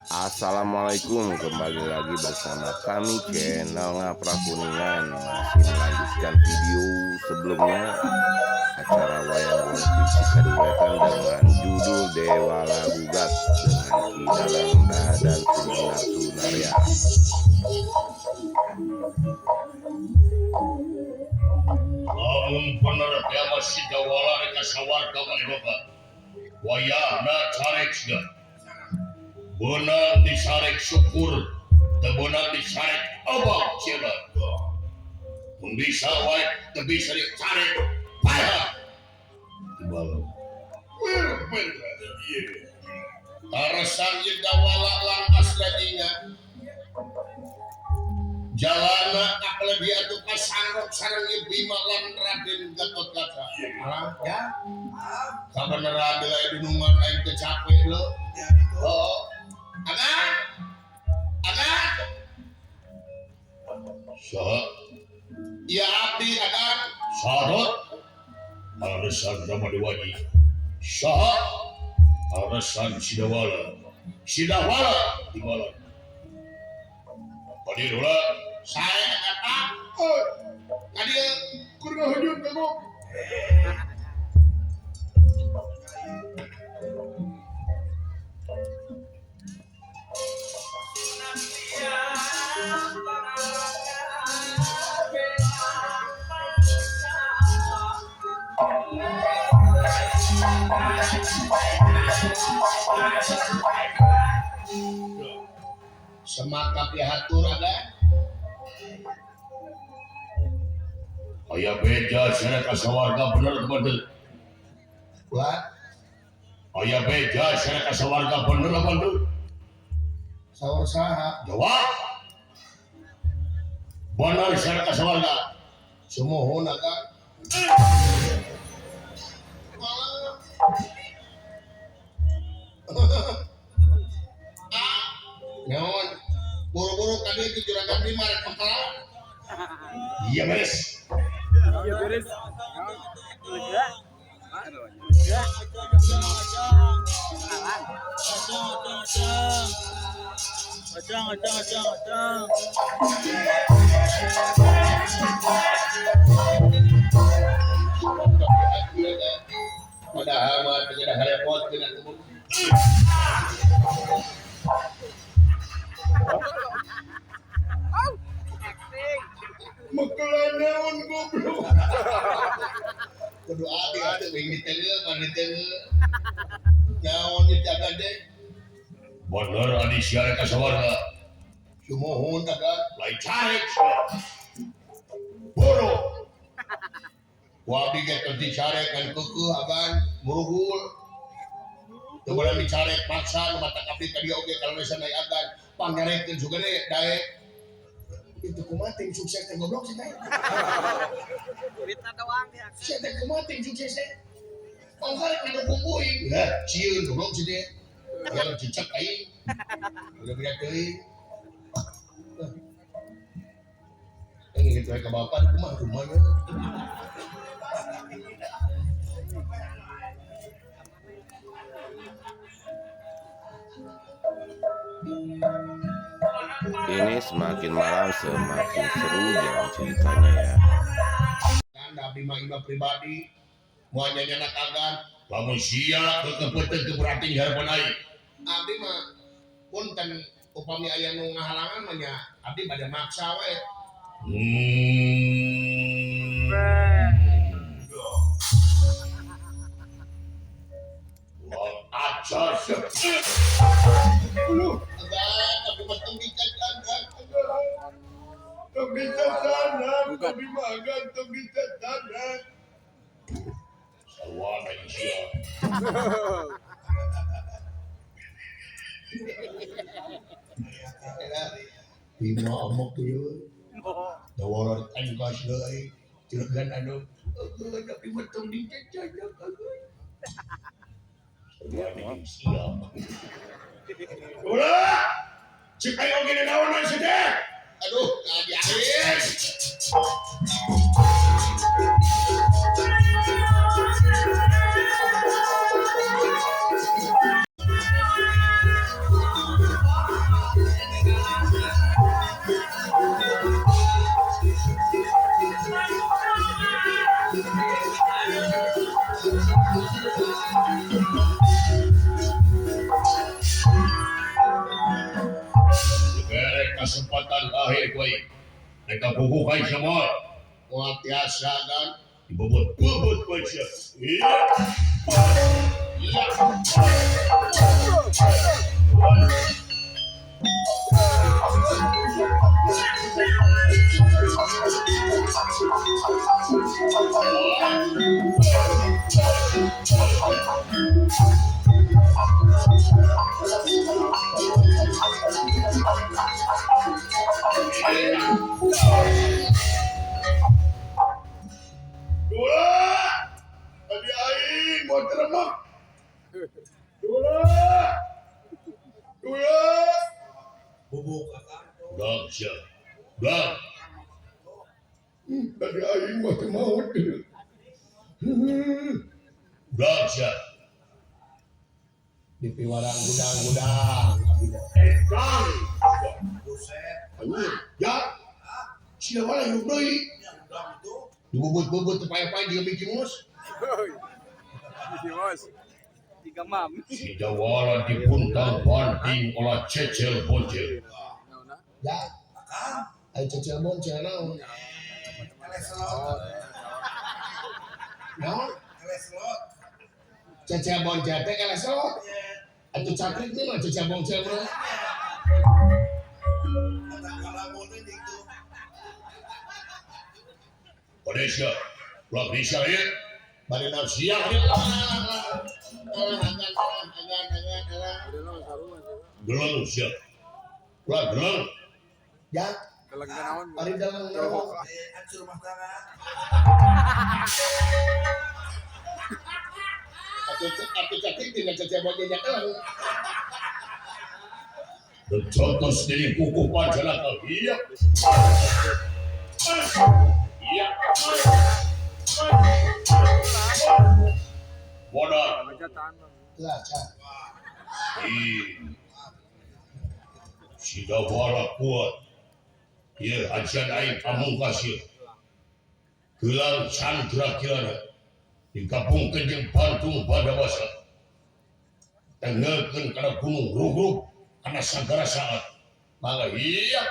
Assalamualaikum, kembali lagi bersama kami channel Ngaprak Kuningan. Masih melanjutkan video sebelumnya, acara wayang golek Kaduwetan dengan judul Dewa Lagugat dengan Kidalang dan Suminar Sunaria. Lamun bener dia masih dawala reka sawarga manehoka wayahna carek sudah benang disarek syukur tebenang disarek abang cina mun bisa wae teu bisa dicarek payah tibalau tarasan ieu dawala lang asradinya jalana apalagi atuh pasarok sareng ieu Bima lan Raden Gatotkaca. Ya. Sabenerna adalah dunungan aing teu capek lo. Oh. Agan. Saha? Ya abdi agan. Sarot. Alasan nama Dewaji. Saha? Alasan Sidawala. Sidawala timbalan. Padi dula saya kata, tadi kurang hujung kamu. Semaka pihatur ada. Aya beja sana ka sawarga bener bener. What? Aya beja sana ka sawarga bener bener. Sawar saha? Jawab. Bener sana ka sawarga. Semohon aga. Nyaon, buru-buru tadi itu juragan Bima rek pengkala. Iya beres. Padahal mah tidak repot dengan umum. Mekelanaon goblok. Kudu abi atuh being ditengeu mah ditengeu. Nyaon dijaga deh. Bener adi sia ka sawarga. Sumohon dagang lain carek. Boro. Wa abi ge teu dicarek kan keukeuh agan muruhul. Teu beunang dicarek paksa nu mata abdi ka dieu oge kalau misalnya agan pangarekeun sugade daek. Itu kumating sukses teh goblok sih teh. Duitna doang ya. Sia teh kumating sukses teh. Pangkarek ngadu kumpui. Ya, cieun goblok sih teh. Yang cicak aing. Udah beda teuing. Ini gitu ka bapak kumaha rumahnya. Ini semakin malam semakin seru jalan ceritanya ya. Kan abdi mah imam pribadi moal nyanyana kagan lamun sia kekepeuteuh teu berarti harapan aing. Abdi mah punten upami aya nu ngahalangan mah nya abdi bade maksa we. Wah, ajar sih. Tapi betul dicatat kan. Tok dicatat, tok dimakan, tok dicatat. Sawana sia. Bima amok ieu. Dawala tangkas deui. Juragan anu tapi betul dicatat euy. Sawana sia. Ulah. Cik ayo gini naon sih teh? Aduh, diakhir. kesempatan akhir gue. Mereka bubukai semua. Wah biasa kan. Bobot baca. Iya. Iya. Dua. Tadi aing mau teremak. Dua. Bubuk dak siap. Dak. Tadi aing mau maut. Dak siap. Di piwarang gudang. Kang. Buset. Ya. Siapa yang deui? Bubut tepai-pai dia bikin mus. Tiga mam. Si Jawara dipuntang banting olah cecel boncel. Ya. Ayo cecel boncel naon? Naon? Cecel boncel teh eleselot. Atuh cakrik mah cecel boncel mah. Odesya, Plak Risha ya. Bari nafsiah ya. Gelang siap. Plak gelang. Ya. Gelang naon? Ari gelang naon? Ancur rumah tangga. Atuh cakrik dengan cecel boncel gelang. Contos dari kuku panjalaka. Iya. Iya. Modal. Si Jawara kuat. Ya, ajian aing pamungkas ya. Gelang Chandra Kirana. Digabungkan jeung Bantung Badawasa. Tenggeulkeun kana gunung Rugrug. Karena segala saat maka iya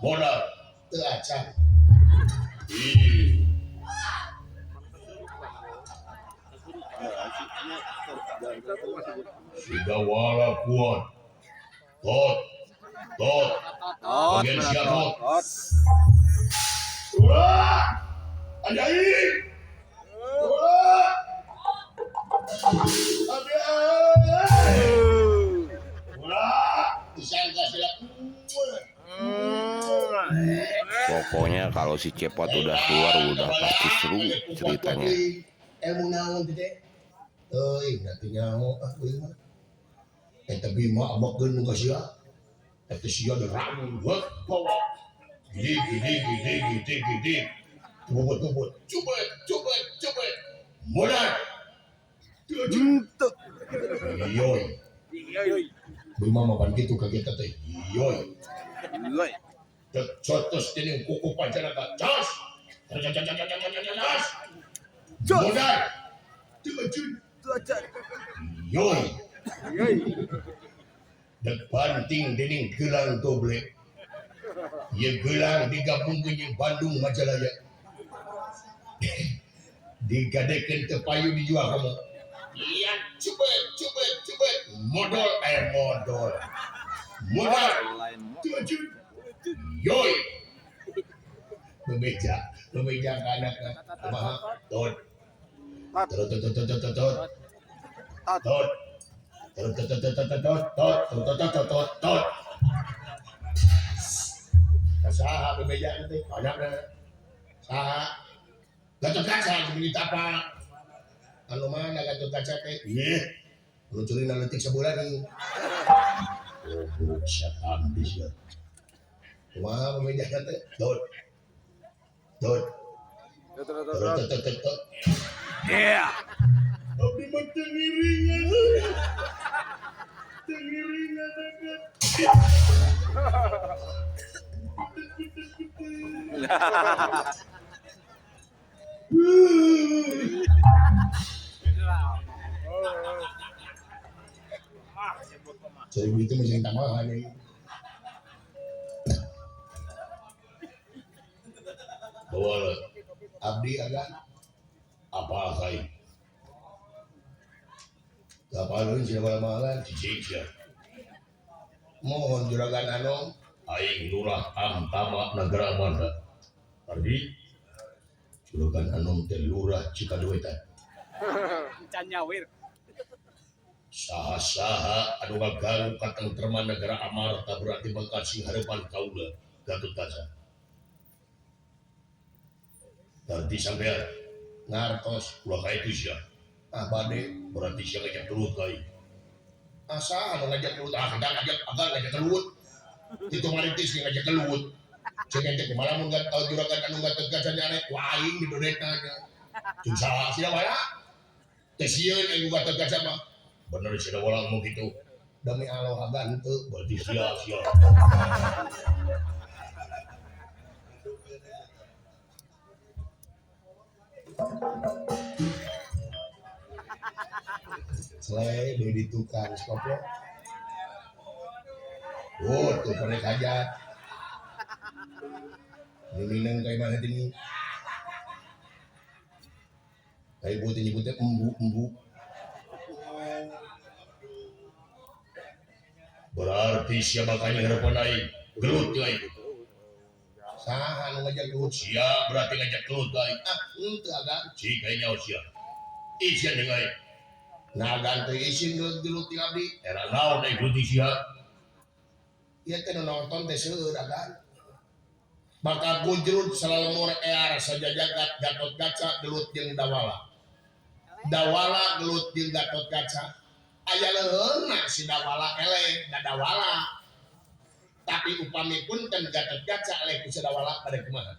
modal teracan sudah wala kuat tot bagian siap tot Dua, anjay. Dua, Pokoknya kalau si Cepot udah keluar udah pasti seru ceritanya. Ilmu naon teh? Euy, nanti nyaho euy mah. Eta Bima abagkeun nu ka sia. Eta sia da ramu buat bawa. Gede. Bobot. Coba. Modal. Yoy. Bima mapan gitu kaget teh. Yoy. Cotos ini kuku panjalaka. Cas. Modal. Yoy. Banting dening gelang doble. Ya gelang digabungkeun jeung Bandung Majalaya. Digadekeun teu payu dijual kamu. Iya, cepet. Modal. Yoy. Bebeja ka anak kumaha? Tot. Saha bebeja teh banyak na. Saha? Gatot kaca sebenarnya apa? Anu mana gatot kaca teh? Ieu. Anu curi na leutik sabulan nih. Oh, setan bisa. Kumaha bebeja teh? Tot. Yeah. Abdi mah tengiringan. Jadi itu mesti tambahan nih. Bawa abdi agak apa kai? Kapan siapa malah cicik ya. Mohon juragan Anong, aing lurah Amtama Nagara Manda. Ardi, juragan Anong teh lurah Cikaduetan. Can nyawir. Saha-saha anu ngagaru katentreman negara Amarta berarti bekasi harapan kaula Gatotkaca. Berarti sampean ngartos ulah ka itu sia. Ah bade berarti sia ngajak gelut kai. Asa anu ngajak gelut kadang ngajak gelut. Itu maritis ngajak gelut. Ceuk ente kumaha mun juragan anu Gatotkaca nyarek waing di dodetna. Cun saha sia bae. Teh sieun anu Gatotkaca mah bener sih walang mau gitu demi Allah gantu berarti sia-sia selai dari tukang skoplo tuh pernah kajat minang kayak mana ini kayak buat nyebutnya embu berarti siapa makanya harapan aing gelut aing saha nu ngajak gelut sia berarti ngajak gelut aing henteu agak cik aing nyaho sia izin deung aing nagan teh izin gelut ti abdi era naon aing gelut sia ieu teh nonton teh seueur agan bakal gujrut selalu mur ear saja jagat Gatotkaca gelut jeung Dawala gelut jeung Gatotkaca aya leheurna si Dawala eleh Dadawala tapi upami punten Gatotkaca eleh ku si Dawala pada kumaha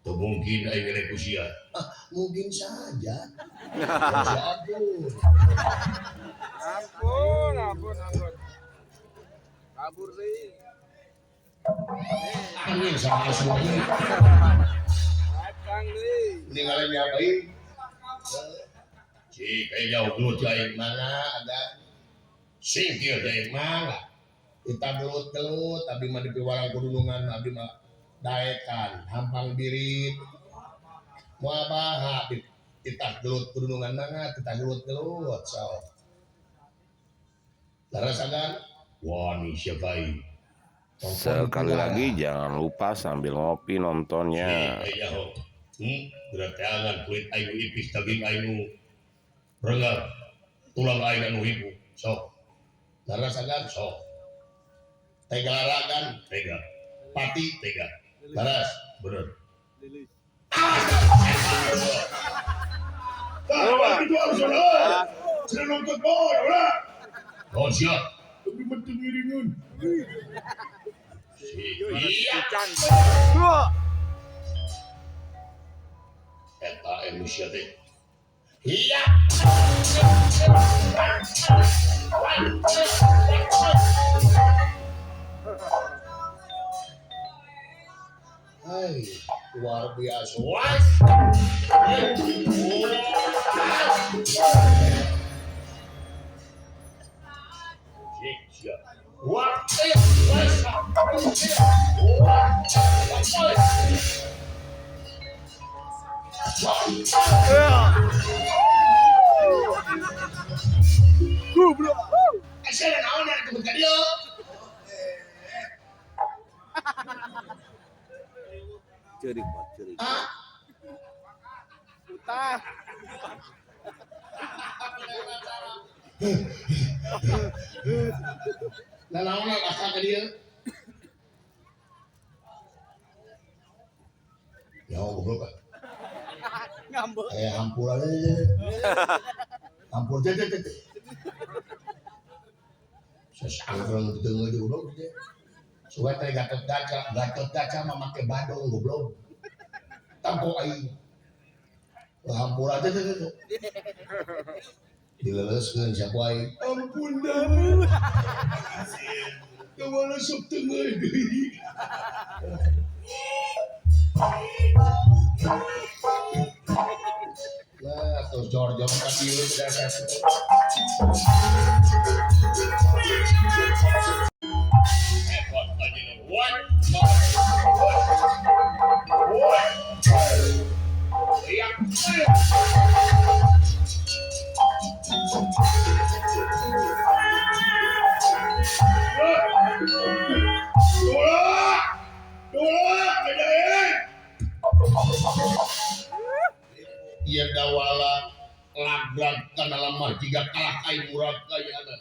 tuh mungkin aing eleh ku sia mungkin saja Ampun. Kabur deui. Angin sama semuanya Akang deui. ninggalin nyapain cik kayak jauh gelut aing mana ada singkir teh mangga kita gelut tapi mah di piwarang kudunungan abdi mah daekan hampang birit moal baha kita gelut kudunungan mangga kita gelut so larasagan wani siapai Sekali lagi jangan lupa sambil ngopi nontonnya. berarti angan kulit aing ipis daging aing rengar tulang aing anu ibu sok larasagan sok tega kan tega pati tega laras bener Lilis. itu harus ada sudah nonton bola udah oh siap tapi penting iringan iya Can. eta emosi teh iya hai luar biasa Goblok. saya naon ya tebut ka dieu Cerik. Utah. naon asa ka dieu ya goblok kan Ngambek. hampur aja hampur teh sesangkrang tengah di goblok teh suwe teh Gatotkaca mah make badong goblok tampo aing hampur aja teh dileleskeun siapa aing ampun dana kemana sok tengah deui jor-jor ka dieu teh dasar. Hebat aja nih. What? Iya. Iya dawala laglag kana lamah jiga kalah kai murad kayana.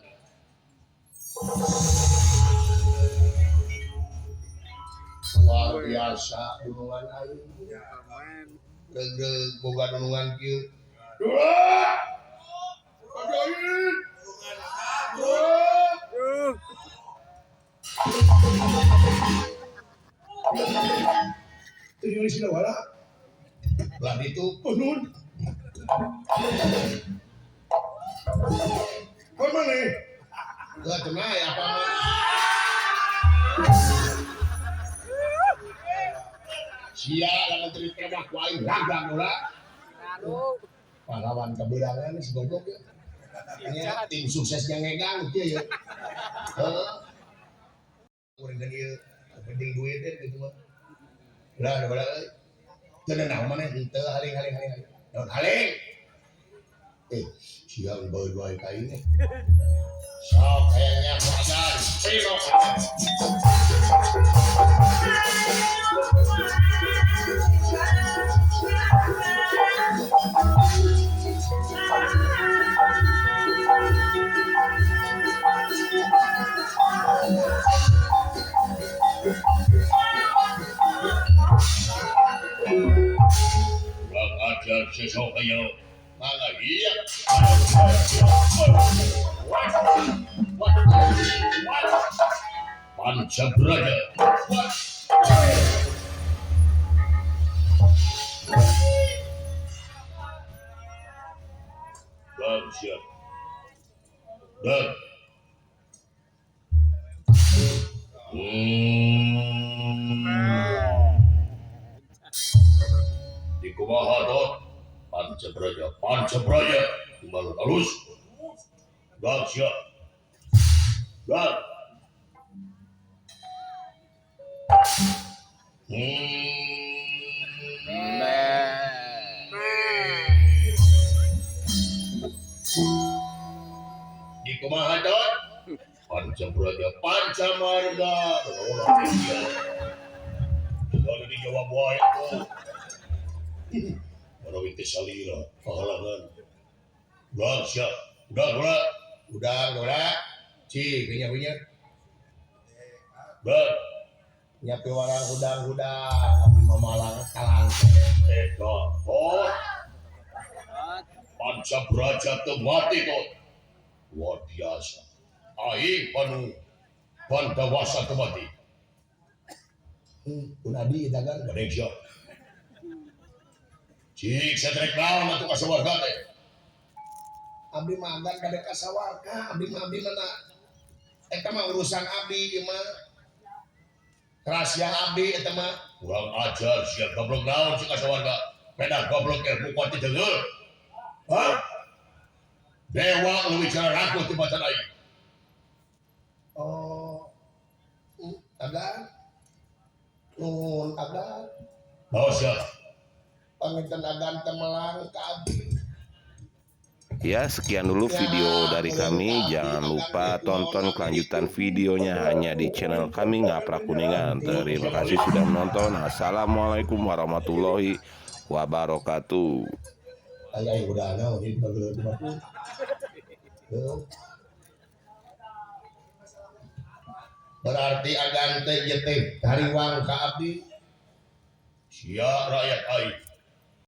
Luar biasa dunungan aing. Deug boga dunungan kieu. Dua. Ajaib. Ini sila wala. Lah itu penun. Kau mana? Gak kena ya apa mah? Sia lawan teri kemah ku aing ragang ulah. Pahlawan keberangan si goblok ya. Nya tim sukses yang ngegang kieu ya. Heeh. Urang kan ieu penting duit gitu mah. Lah udah euy. Teu naon maneh henteu haling. Naon haling? Siang bae kain nih. Sok kayaknya pelajar. Sino. Kurang ajar sesok ayo. Mangga iya. Pancabraja. Dan siap. Dan. Di kumaha dot. Pancabraja. Kembali halus. Dan siap. Dan. Di kumaha dot. Pancabraja Pancamarga. Kalau dijawab wae tuh. Marawin teh salira pahalangan. Udah siap. Udah. Ci punya. Ber. Nyapi warang hudang mamalang kalang. Eta. Oh. Pancabraja teu mati tuh. Luar biasa. Aing pantawasa teu mati. Unadi eta kan gede siap. Cik setrek naon atuh kasawarga teh. Abdi mah agan kade kasawarga, abdi mah eta mah urusan abdi ieu mah. Rahasia abdi eta mah. Kurang ajar sia goblok naon si kasawarga. Beda goblok teh bupati deuleur. Hah? Dewa lu bicara raku ti bacan aing. Oh. Agan. Agan. Bawa siap. Panginten agan temelang ka abdi. Ya, sekian dulu video dari kami. Jangan lupa tonton kelanjutan videonya hanya di channel kami Ngaprak Kuningan. Terima kasih sudah menonton. Assalamualaikum warahmatullahi wabarakatuh. Ay udah naon di bageur di baku. Berarti agan teh ieu teh hariwang ka abdi. Sia rakyat aing.